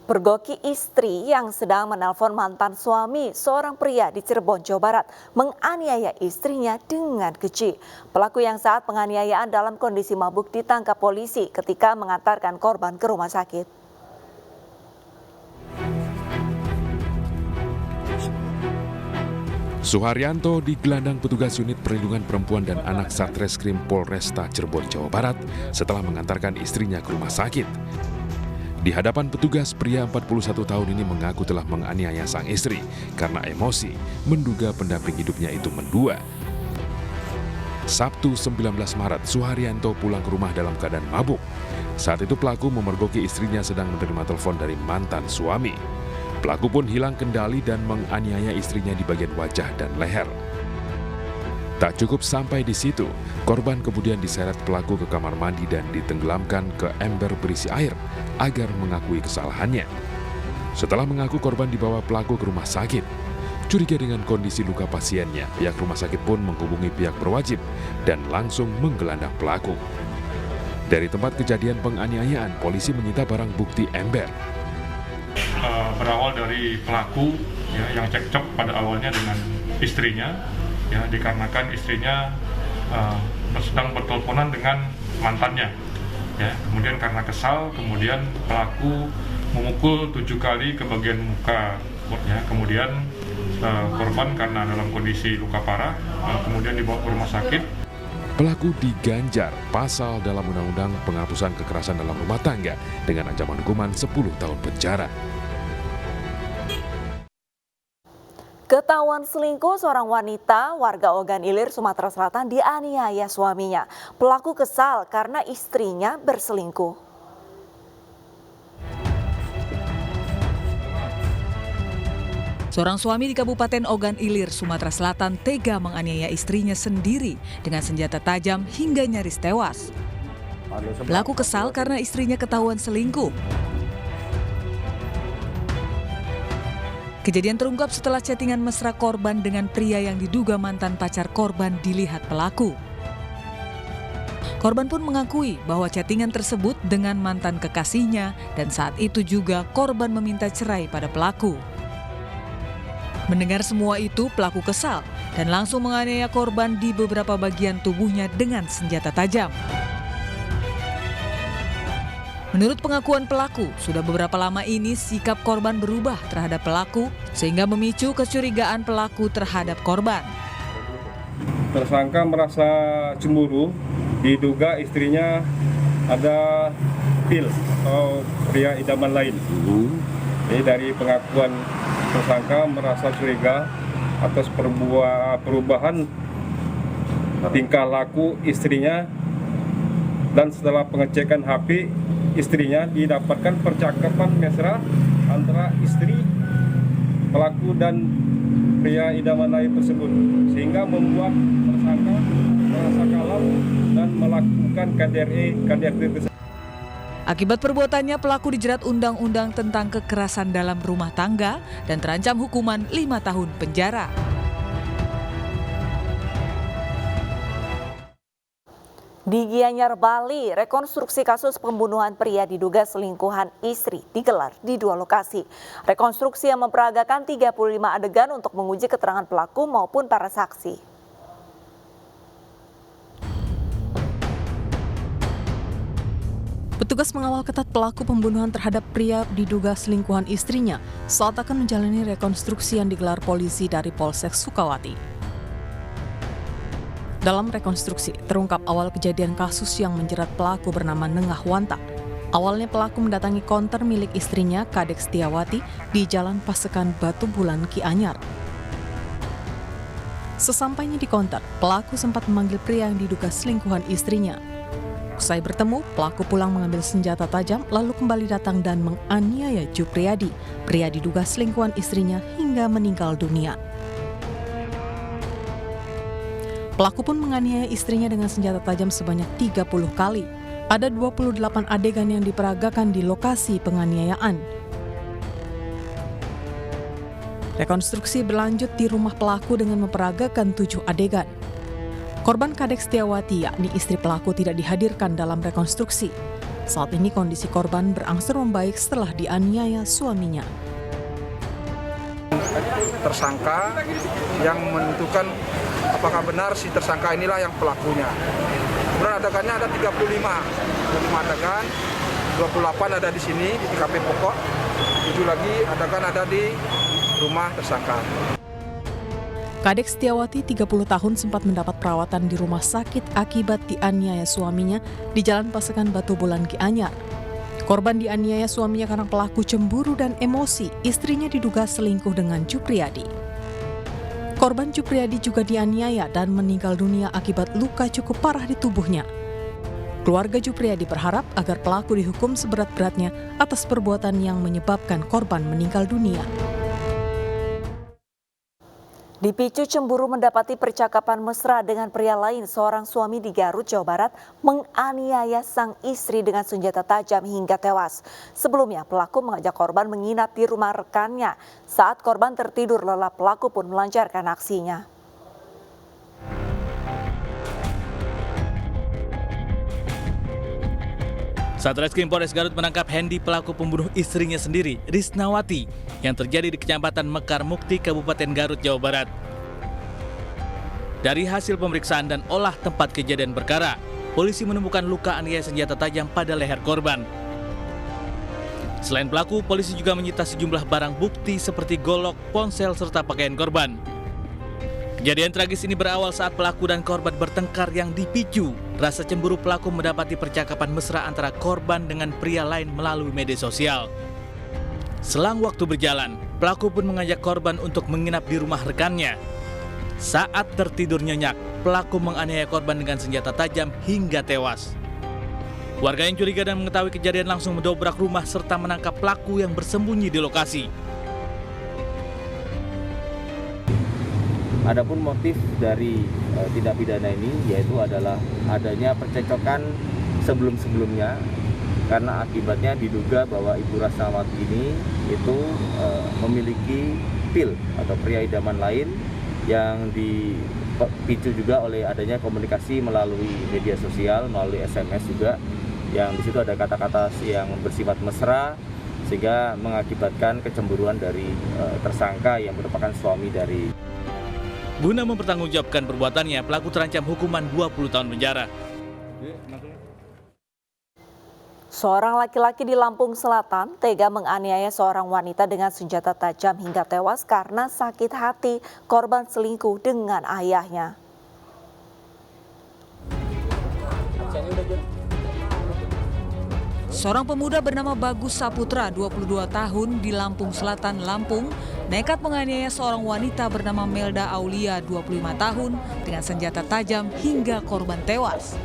Pergoki istri yang sedang menelpon mantan suami, seorang pria di Cirebon, Jawa Barat, menganiaya istrinya dengan keji. Pelaku yang saat penganiayaan dalam kondisi mabuk ditangkap polisi ketika mengantarkan korban ke rumah sakit. Suharyanto digelandang petugas unit perlindungan perempuan dan anak Satreskrim Polresta Cirebon, Jawa Barat setelah mengantarkan istrinya ke rumah sakit. Di hadapan petugas, pria 41 tahun ini mengaku telah menganiaya sang istri karena emosi menduga pendamping hidupnya itu mendua. Sabtu 19 Maret, Suharyanto pulang ke rumah dalam keadaan mabuk. Saat itu pelaku memergoki istrinya sedang menerima telepon dari mantan suami. Pelaku pun hilang kendali dan menganiaya istrinya di bagian wajah dan leher. Tak cukup sampai di situ, korban kemudian diseret pelaku ke kamar mandi dan ditenggelamkan ke ember berisi air agar mengakui kesalahannya. Setelah mengaku, korban dibawa pelaku ke rumah sakit. Curiga dengan kondisi luka pasiennya, pihak rumah sakit pun menghubungi pihak berwajib dan langsung menggelandang pelaku. Dari tempat kejadian penganiayaan, polisi menyita barang bukti ember. Berawal dari pelaku yang cekcok pada awalnya dengan istrinya, dikarenakan istrinya sedang berteleponan dengan mantannya. Kemudian karena kesal, kemudian pelaku memukul 7 kali ke bagian muka. Kemudian korban karena dalam kondisi luka parah, kemudian dibawa ke rumah sakit. Pelaku diganjar pasal dalam Undang-Undang Penghapusan Kekerasan dalam Rumah Tangga dengan ancaman hukuman 10 tahun penjara. Ketahuan selingkuh, seorang wanita warga Ogan Ilir, Sumatera Selatan dianiaya suaminya. Pelaku kesal karena istrinya berselingkuh. Seorang suami di Kabupaten Ogan Ilir, Sumatera Selatan tega menganiaya istrinya sendiri dengan senjata tajam hingga nyaris tewas. Pelaku kesal karena istrinya ketahuan selingkuh. Kejadian terungkap setelah chattingan mesra korban dengan pria yang diduga mantan pacar korban dilihat pelaku. Korban pun mengakui bahwa chattingan tersebut dengan mantan kekasihnya dan saat itu juga korban meminta cerai pada pelaku. Mendengar semua itu, pelaku kesal dan langsung menganiaya korban di beberapa bagian tubuhnya dengan senjata tajam. Menurut pengakuan pelaku, sudah beberapa lama ini sikap korban berubah terhadap pelaku sehingga memicu kecurigaan pelaku terhadap korban. Tersangka merasa cemburu, diduga istrinya ada pil atau pria idaman lain. Jadi dari pengakuan tersangka merasa curiga atas perubahan tingkah laku istrinya, dan setelah pengecekan HP istrinya didapatkan percakapan mesra antara istri pelaku dan pria idaman lain tersebut, sehingga membuat tersangka merasa kalap dan melakukan KDRT tersebut. Akibat perbuatannya, pelaku dijerat Undang-Undang tentang Kekerasan dalam Rumah Tangga dan terancam hukuman 5 tahun penjara. Di Gianyar, Bali, rekonstruksi kasus pembunuhan pria diduga selingkuhan istri digelar di 2 lokasi. Rekonstruksi yang memperagakan 35 adegan untuk menguji keterangan pelaku maupun para saksi. Petugas mengawal ketat pelaku pembunuhan terhadap pria diduga selingkuhan istrinya saat akan menjalani rekonstruksi yang digelar polisi dari Polsek Sukawati. Dalam rekonstruksi, terungkap awal kejadian kasus yang menjerat pelaku bernama Nengah Wanta. Awalnya pelaku mendatangi konter milik istrinya, Kadek Setiawati, di Jalan Pasekan Batu Bulan, Gianyar. Sesampainya di konter, pelaku sempat memanggil pria yang diduga selingkuhan istrinya. Usai bertemu, pelaku pulang mengambil senjata tajam lalu kembali datang dan menganiaya Jupriyadi, pria diduga selingkuhan istrinya hingga meninggal dunia. Pelaku pun menganiaya istrinya dengan senjata tajam sebanyak 30 kali. Ada 28 adegan yang diperagakan di lokasi penganiayaan. Rekonstruksi berlanjut di rumah pelaku dengan memperagakan 7 adegan. Korban Kadek Setiawati, yakni istri pelaku, tidak dihadirkan dalam rekonstruksi. Saat ini kondisi korban berangsur membaik setelah dianiaya suaminya. Tersangka yang menentukan apakah benar si tersangka inilah yang pelakunya. Kemudian adegannya ada 35 adegan, 28 ada di sini di TKP pokok, 7 lagi adegan ada di rumah tersangka. Kadek Setiawati, 30 tahun, sempat mendapat perawatan di rumah sakit akibat dianiaya suaminya di Jalan Pasekan Batu Bolan Gianyar. Korban dianiaya suaminya karena pelaku cemburu dan emosi. Istrinya diduga selingkuh dengan Jupriyadi. Korban Jupriyadi juga dianiaya dan meninggal dunia akibat luka cukup parah di tubuhnya. Keluarga Jupriyadi berharap agar pelaku dihukum seberat-beratnya atas perbuatan yang menyebabkan korban meninggal dunia. Dipicu cemburu mendapati percakapan mesra dengan pria lain, seorang suami di Garut, Jawa Barat menganiaya sang istri dengan senjata tajam hingga tewas. Sebelumnya pelaku mengajak korban menginap di rumah rekannya. Saat korban tertidur lelap, pelaku pun melancarkan aksinya. Satreskrim Polres Garut menangkap Hendy, pelaku pembunuh istrinya sendiri, Risnawati, yang terjadi di Kecamatan Mekar Mukti, Kabupaten Garut, Jawa Barat. Dari hasil pemeriksaan dan olah tempat kejadian perkara, polisi menemukan luka aniaya senjata tajam pada leher korban. Selain pelaku, polisi juga menyita sejumlah barang bukti seperti golok, ponsel, serta pakaian korban. Kejadian tragis ini berawal saat pelaku dan korban bertengkar yang dipicu rasa cemburu pelaku mendapati percakapan mesra antara korban dengan pria lain melalui media sosial. Selang waktu berjalan, pelaku pun mengajak korban untuk menginap di rumah rekannya. Saat tertidur nyenyak, pelaku menganiaya korban dengan senjata tajam hingga tewas. Warga yang curiga dan mengetahui kejadian langsung mendobrak rumah serta menangkap pelaku yang bersembunyi di lokasi. Adapun motif dari tindak pidana ini yaitu adalah adanya percecokan sebelum-sebelumnya, karena akibatnya diduga bahwa Ibu Risnawati ini itu memiliki pil atau pria idaman lain yang dipicu juga oleh adanya komunikasi melalui media sosial, melalui SMS juga, yang di situ ada kata-kata yang bersifat mesra sehingga mengakibatkan kecemburuan dari tersangka yang merupakan suami dari. Guna mempertanggungjawabkan perbuatannya, pelaku terancam hukuman 20 tahun penjara. Seorang laki-laki di Lampung Selatan tega menganiaya seorang wanita dengan senjata tajam hingga tewas karena sakit hati korban selingkuh dengan ayahnya. Seorang pemuda bernama Bagus Saputra, 22 tahun, di Lampung Selatan, Lampung, nekat menganiaya seorang wanita bernama Melda Aulia, 25 tahun, dengan senjata tajam hingga korban tewas.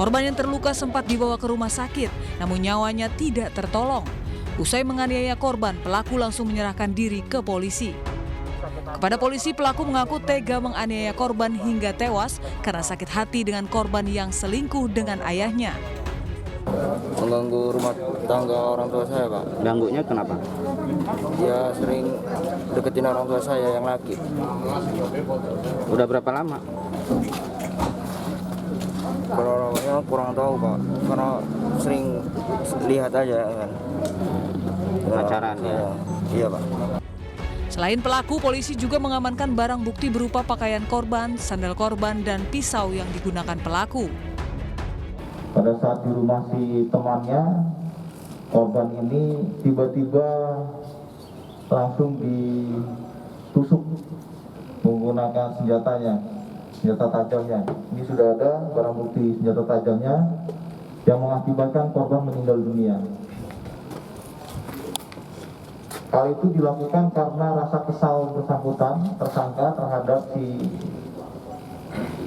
Korban yang terluka sempat dibawa ke rumah sakit, namun nyawanya tidak tertolong. Usai menganiaya korban, pelaku langsung menyerahkan diri ke polisi. Kepada polisi, pelaku mengaku tega menganiaya korban hingga tewas karena sakit hati dengan korban yang selingkuh dengan ayahnya. Mengganggu rumah tangga orang tua saya, Pak. Ganggunya kenapa? Dia sering deketin orang tua saya yang laki. Udah berapa lama? Kalau orangnya kurang tahu, Pak, karena sering lihat aja kan. Pacaran ya? Iya, Pak. Selain pelaku, polisi juga mengamankan barang bukti berupa pakaian korban, sandal korban, dan pisau yang digunakan pelaku. Pada saat di rumah si temannya, korban ini tiba-tiba langsung ditusuk menggunakan senjata tajamnya. Ini sudah ada barang bukti senjata tajamnya yang mengakibatkan korban meninggal dunia. Hal itu dilakukan karena rasa kesal bersangkutan tersangka terhadap si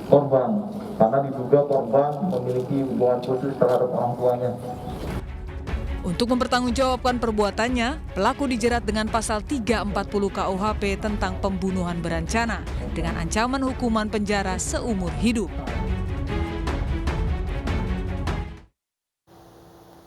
korban, karena diduga korban memiliki hubungan khusus terhadap orang tuanya. Untuk mempertanggungjawabkan perbuatannya, pelaku dijerat dengan pasal 340 KUHP tentang pembunuhan berencana dengan ancaman hukuman penjara seumur hidup.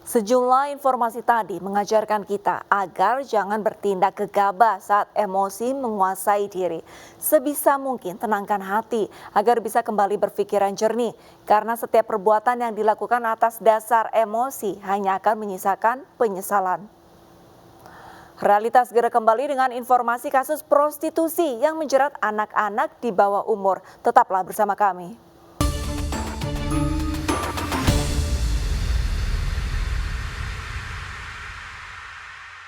Sejumlah informasi tadi mengajarkan kita agar jangan bertindak gegabah saat emosi menguasai diri. Sebisa mungkin tenangkan hati agar bisa kembali berpikiran jernih, karena setiap perbuatan yang dilakukan atas dasar emosi hanya akan menyisakan penyesalan. Realitas segera kembali dengan informasi kasus prostitusi yang menjerat anak-anak di bawah umur. Tetaplah bersama kami.